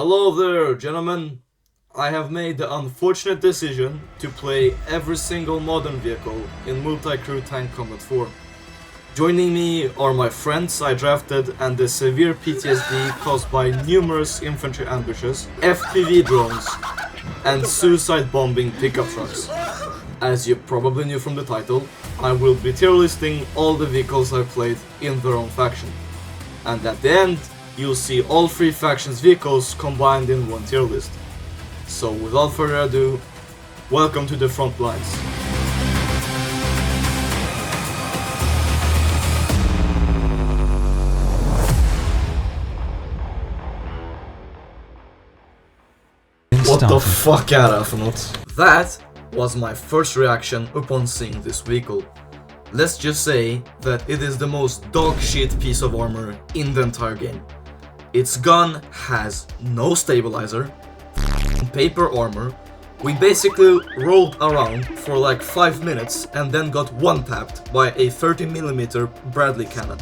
Hello there, gentlemen. I have made the unfortunate decision to play every single modern vehicle in Multi-Crew Tank Combat 4. Joining me are my friends I drafted and the severe PTSD caused by numerous infantry ambushes, FPV drones, and suicide bombing pickup trucks. As you probably knew from the title, I will be tier listing all the vehicles I've played in their own faction. And at the end, you'll see all three factions' vehicles combined in one tier list. So without further ado, welcome to the front lines. What the fuck är det för något? That was my first reaction upon seeing this vehicle. Let's just say that it is the most dog shit piece of armor in the entire game. Its gun has no stabilizer, paper armor. We basically rolled around for like 5 minutes and then got one-tapped by a 30mm Bradley cannon.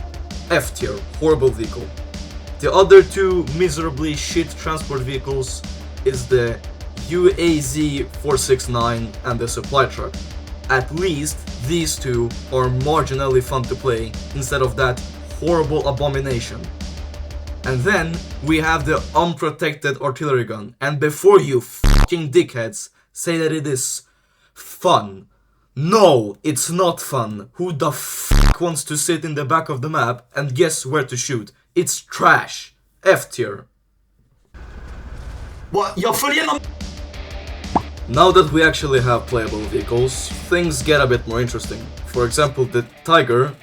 F tier, horrible vehicle. The other two miserably shit transport vehicles is the UAZ 469 and the supply truck. At least these two are marginally fun to play instead of that horrible abomination. And then we have the unprotected artillery gun, and before you fucking dickheads say that it is fun, no, it's not fun. Who the fuck wants to sit in the back of the map and guess where to shoot? It's trash. F tier. What? Jag får igenom. Now that we actually have playable vehicles, things get a bit more interesting. For example, the Tiger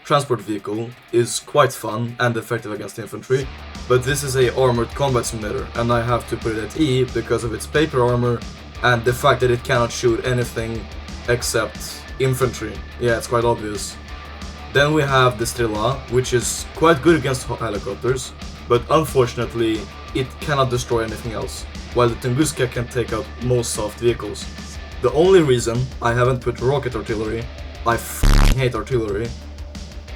transport vehicle is quite fun and effective against infantry, but this is a armored combat simulator and I have to put it at E because of its paper armor and the fact that it cannot shoot anything except infantry. Yeah, it's quite obvious. Then we have the Strela, which is quite good against helicopters, but unfortunately it cannot destroy anything else, while the Tunguska can take out most soft vehicles. The only reason I haven't put rocket artillery, I f***ing hate artillery,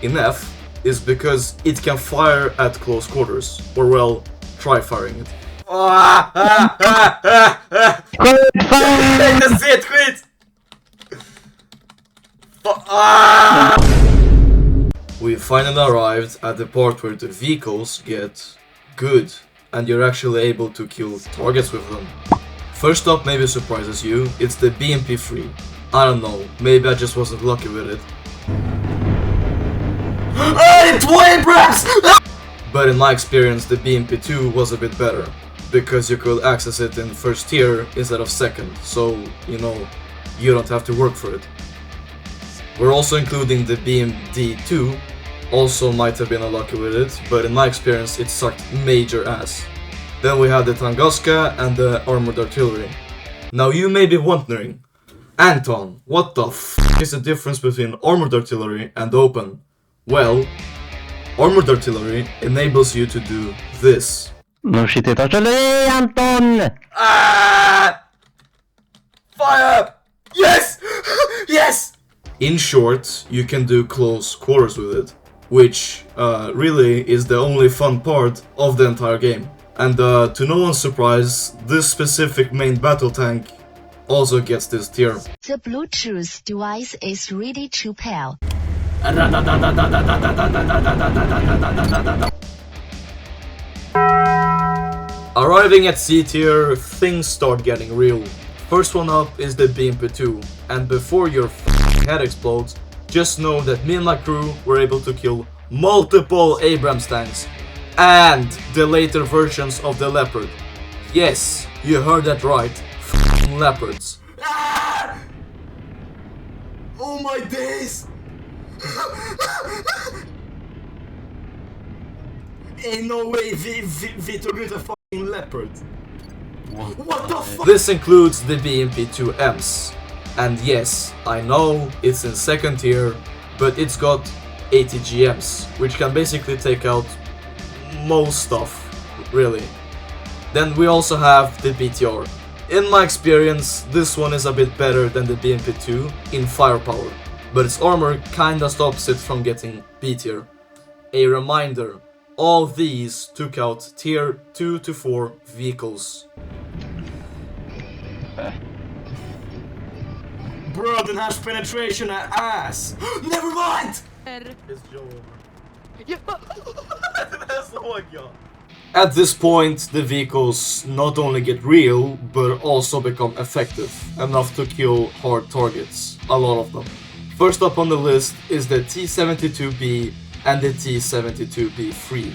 in F is because it can fire at close quarters, or well, try firing it. That's it, quit! We finally arrived at the part where the vehicles get good and you're actually able to kill targets with them. First up maybe surprises you, it's the BMP3. I don't know, maybe I just wasn't lucky with it. But in my experience the BMP2 was a bit better, because you could access it in first tier instead of second, so you know, you don't have to work for it. We're also including the BMD2, also might have been unlucky with it, but in my experience it sucked major ass. Then we have the Tunguska and the armored artillery. Now you may be wondering, Anton, what the f is the difference between armored artillery and open? Well, armored artillery enables you to do this. No shit, it's artillery, Anton! Ah! Fire! Yes! Yes! In short, you can do close quarters with it, which really is the only fun part of the entire game. And to no one's surprise, this specific main battle tank also gets this tier. The Bluetooth device is ready to pair. Arriving at C tier, things start getting real. First one up is the BMP2, and before your head explodes, just know that me and my crew were able to kill multiple Abrams tanks and the later versions of the Leopard. Yes, you heard that right, Leopards. Ah! Oh my days! Ain't no way we took out a fucking Leopard. What the fuck? This includes the BMP2Ms. And yes, I know it's in second tier, but it's got 80 GMs, which can basically take out most stuff, really. Then we also have the BTR. In my experience, this one is a bit better than the BMP2 in firepower, but its armor kinda stops it from getting B tier. A reminder, All these took out tier 2 to 4 vehicles. Bro, den här penetration är ass! Never mind! It's Joe. Oh my god. At this point, the vehicles not only get real, but also become effective, enough to kill hard targets, a lot of them. First up on the list is the T-72B and the T-72B3.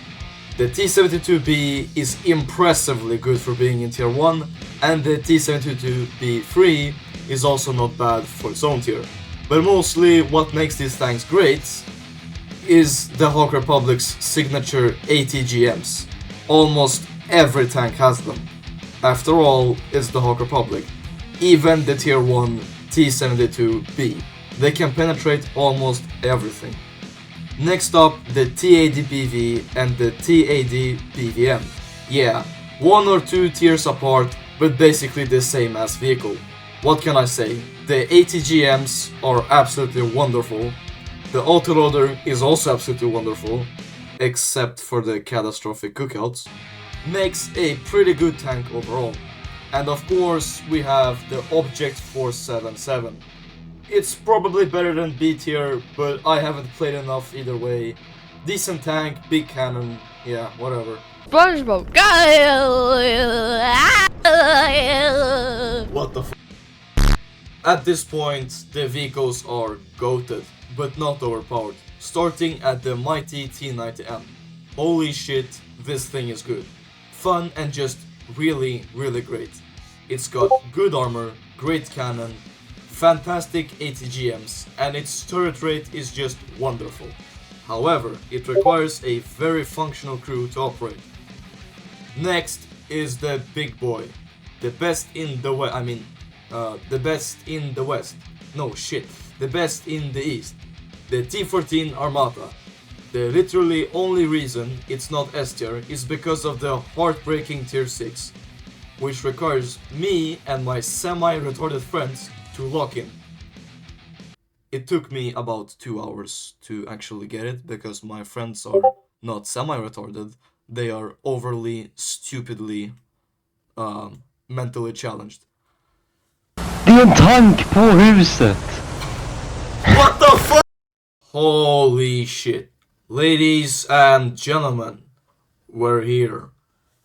The T-72B is impressively good for being in tier 1, and the T-72B3 is also not bad for its own tier. But mostly what makes these tanks great is the Hawk Republic's signature ATGMs. Almost every tank has them. After all, it's the Hawk Republic. Even the tier 1 T-72B. They can penetrate almost everything. Next up, the TAD-BV and the TAD-BVM. Yeah, 1 or 2 tiers apart, but basically the same as vehicle. What can I say? The ATGMs are absolutely wonderful. The autoloader is also absolutely wonderful, except for the catastrophic cookouts. Makes a pretty good tank overall. And of course, we have the Object 477. It's probably better than B tier, but I haven't played enough either way. Decent tank, big cannon, yeah, whatever. SpongeBob. What the f***? At this point, the vehicles are goated, but not overpowered. Starting at the mighty T90M. Holy shit, this thing is good. Fun and just really, really great. It's got good armor, great cannon, fantastic ATGMs, and its turret rate is just wonderful. However, it requires a very functional crew to operate. Next is the big boy. The best in the West, the best in the West. No shit, the best in the East. The T14 Armata. The literally only reason it's not S tier is because of the heartbreaking tier 6, which requires me and my semi-retarded friends to lock in. It took me about 2 hours to actually get it, because my friends are not semi-retarded, they are overly, stupidly, mentally challenged. Det är en tank på huset! What the fuck? Holy shit. Ladies and gentlemen, we're here.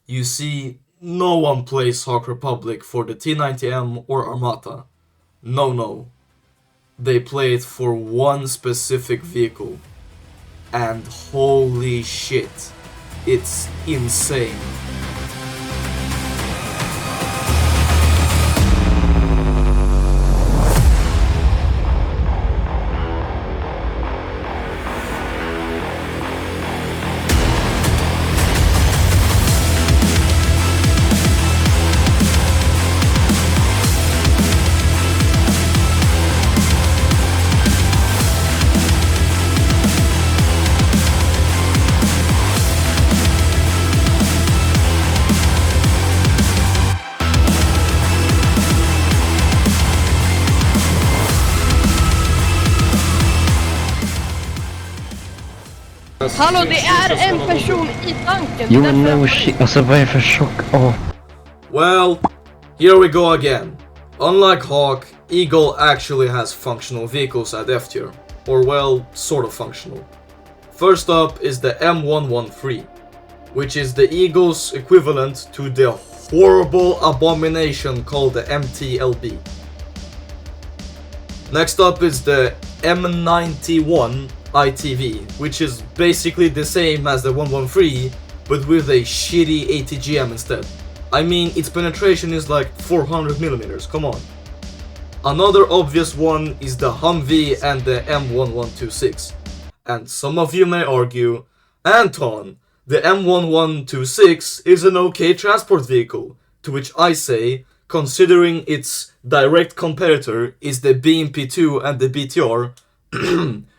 You see, no one plays Hawk Republic for the T90M or Armata. No. They play it for one specific vehicle. And holy shit, it's insane. Hallå, det är en person i tanken. Jo men no shit, alltså vad är det för chock? Well, here we go again. Unlike Hawk, Eagle actually has functional vehicles at F tier. Or well, sort of functional. First up is the M113, which is the Eagle's equivalent to the horrible abomination called the MTLB. Next up is the M91 ITV, which is basically the same as the 113, but with a shitty ATGM instead. I mean, its penetration is like 400 millimeters, come on. Another obvious one is the Humvee and the M1126. And some of you may argue, Anton, the M1126 is an okay transport vehicle, to which I say, considering its direct competitor is the BMP-2 and the BTR,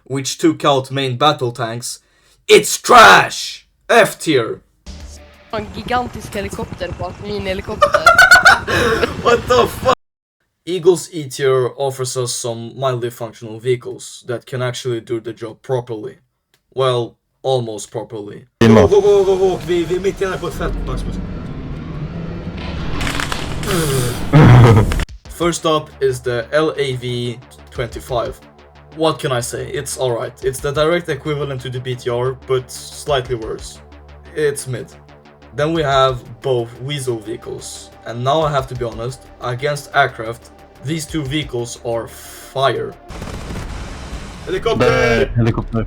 which took out main battle tanks, it's trash! F tier! En gigantisk helikopter på en minihelikopter. What the fuck? Eagle's E tier offers us some mildly functional vehicles that can actually do the job properly. Well, almost properly. Gå. Vi är mitt inne på ett fält, Maximus. First up is the LAV-25. What can I say? It's alright. It's the direct equivalent to the BTR, but slightly worse. It's mid. Then we have both Weasel vehicles. And now I have to be honest, against aircraft, these two vehicles are fire. Helikopter! Helikopter.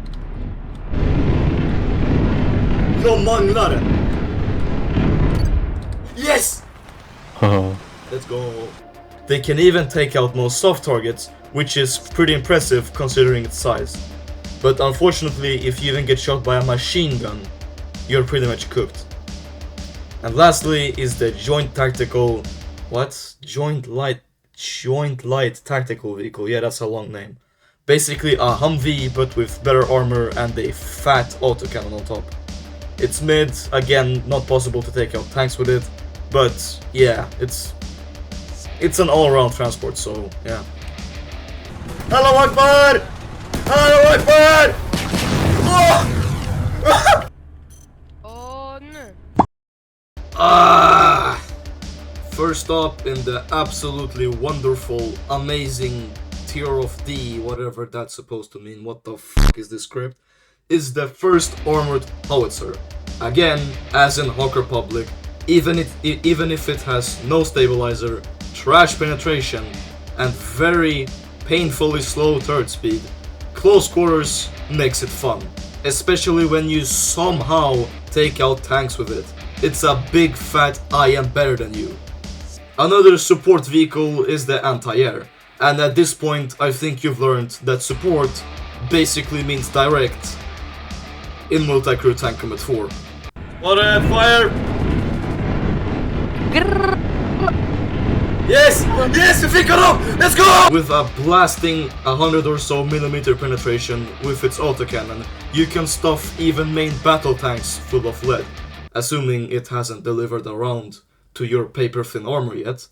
Jag manglar den! Yes! Haha. Let's go! They can even take out most soft targets, which is pretty impressive considering its size. But unfortunately, if you even get shot by a machine gun, you're pretty much cooked. And lastly is the Joint Tactical... what? Joint Light Tactical Vehicle, yeah, that's a long name. Basically a Humvee, but with better armor and a fat autocannon on top. It's mid, again, not possible to take out tanks with it, but yeah, it's an all-around transport, so yeah. Allahu Akbar! Allahu Akbar! Åh nej. First up in the absolutely wonderful, amazing tier of D, whatever that's supposed to mean, what the fuck is this script, is the first armored howitzer. Again, as in Hawk Republic, even if it has no stabilizer, trash penetration, and very painfully slow turret speed, close quarters makes it fun, especially when you somehow take out tanks with it. It's a big fat I am better than you. Another support vehicle is the anti-air, and at this point I think you've learned that support basically means direct in multi-crew tank combat 4. What a fire! Yes! Yes, we fick honom! Let's go! With a blasting 100 or so millimeter penetration with its autocannon, you can stuff even main battle tanks full of lead, assuming it hasn't delivered a round to your paper-thin armor yet.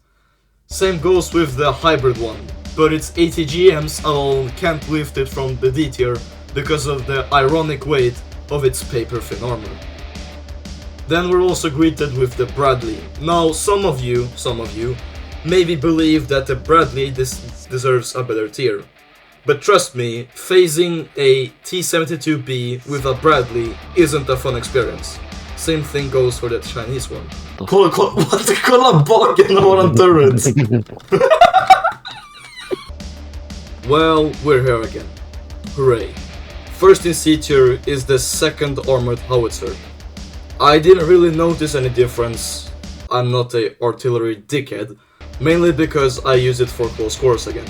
Same goes with the hybrid one, but its ATGMs alone can't lift it from the D tier because of the ironic weight of its paper-thin armor. Then we're also greeted with the Bradley. Now some of you maybe believe that the Bradley deserves a better tier. But trust me, phasing a T-72B with a Bradley isn't a fun experience. Same thing goes for the Chinese one. Kolla baken av våran turret! Well, we're here again. Hooray. First in C tier is the second armored howitzer. I didn't really notice any difference, I'm not a artillery dickhead, mainly because I use it for close quarters again.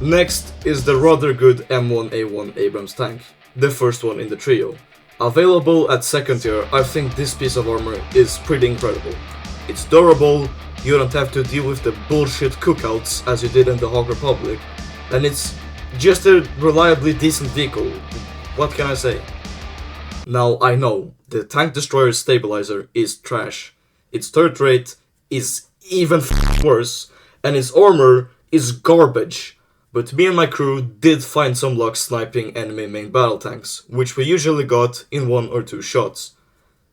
Next is the rather good M1A1 Abrams tank, the first one in the trio. Available at second tier, I think this piece of armor is pretty incredible. It's durable, you don't have to deal with the bullshit cookouts as you did in the Hawk Republic, and it's just a reliably decent vehicle. What can I say? Now I know, the tank destroyer's stabilizer is trash, its turret rate is even worse, and its armor is garbage. But me and my crew did find some luck sniping enemy main battle tanks, which we usually got in 1 or 2 shots.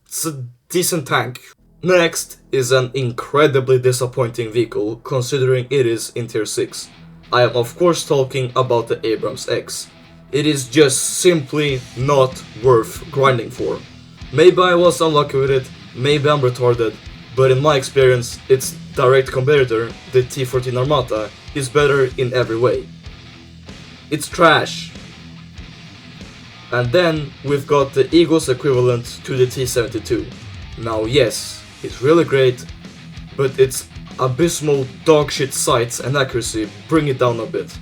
It's a decent tank. Next is an incredibly disappointing vehicle considering it is in tier 6. I am of course talking about the Abrams X. It is just simply not worth grinding for. Maybe I was unlucky with it, maybe I'm retarded, but in my experience its direct competitor, the T-14 Armata, is better in every way. It's trash. And then we've got the Eagle's equivalent to the T-72. Now yes, it's really great, but its abysmal dogshit sights and accuracy bring it down a bit.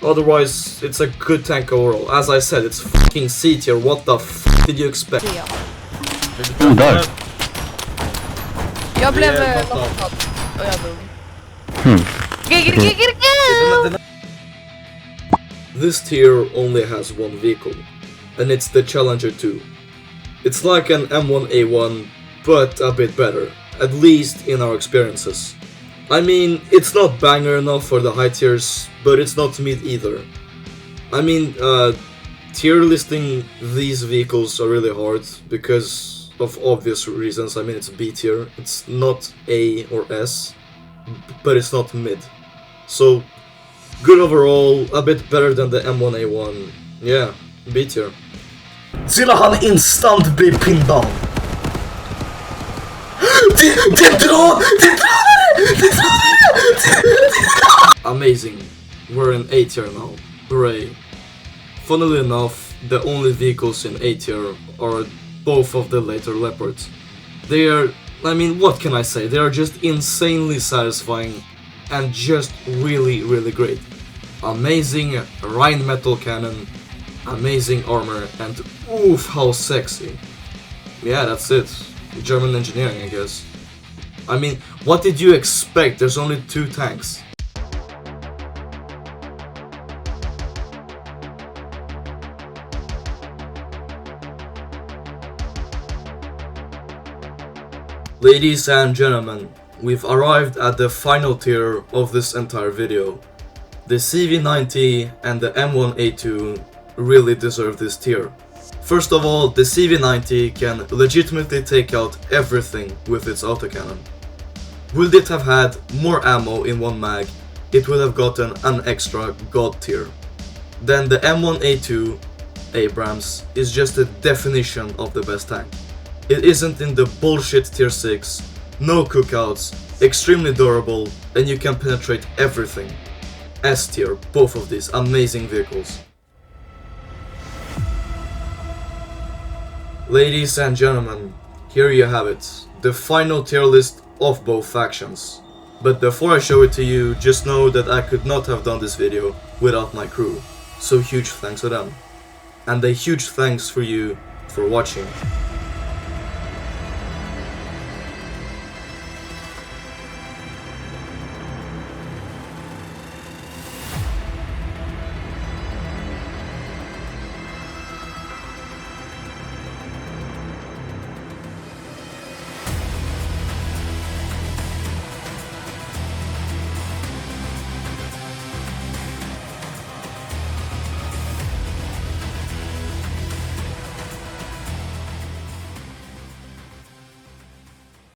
Otherwise, it's a good tank overall. As I said, it's fucking C tier, what the f did you expect? Ja. Där. Jag blev lockad och jag dog. This tier only has one vehicle, and it's the Challenger 2. It's like an M1A1, but a bit better, at least in our experiences. I mean, it's not banger enough for the high tiers, but it's not mid either. I mean, Tier listing these vehicles are really hard because of obvious reasons. I mean, it's B tier, it's not A or S, but it's not mid. So, good overall, a bit better than the M1A1. Yeah, B tier. Till han instant blir pinned down. Amazing. We're in A tier now. Hooray. Funnily enough, the only vehicles in A tier are both of the later Leopards. They are, I mean, what can I say? They are just insanely satisfying and just really, really great. Amazing Rhine metal cannon, amazing armor, and oof, how sexy. Yeah, that's it. German engineering, I guess. I mean, what did you expect? There's only 2 tanks. Ladies and gentlemen, we've arrived at the final tier of this entire video. The CV90 and the M1A2 really deserve this tier. First of all, the CV90 can legitimately take out everything with its autocannon. Would it have had more ammo in one mag, it would have gotten an extra god tier. Then the M1A2 Abrams is just the definition of the best tank. It isn't in the bullshit tier 6, no cookouts, extremely durable, and you can penetrate everything. S tier, both of these amazing vehicles. Ladies and gentlemen, here you have it, the final tier list of both factions. But before I show it to you, just know that I could not have done this video without my crew, so huge thanks to them. And a huge thanks for you for watching.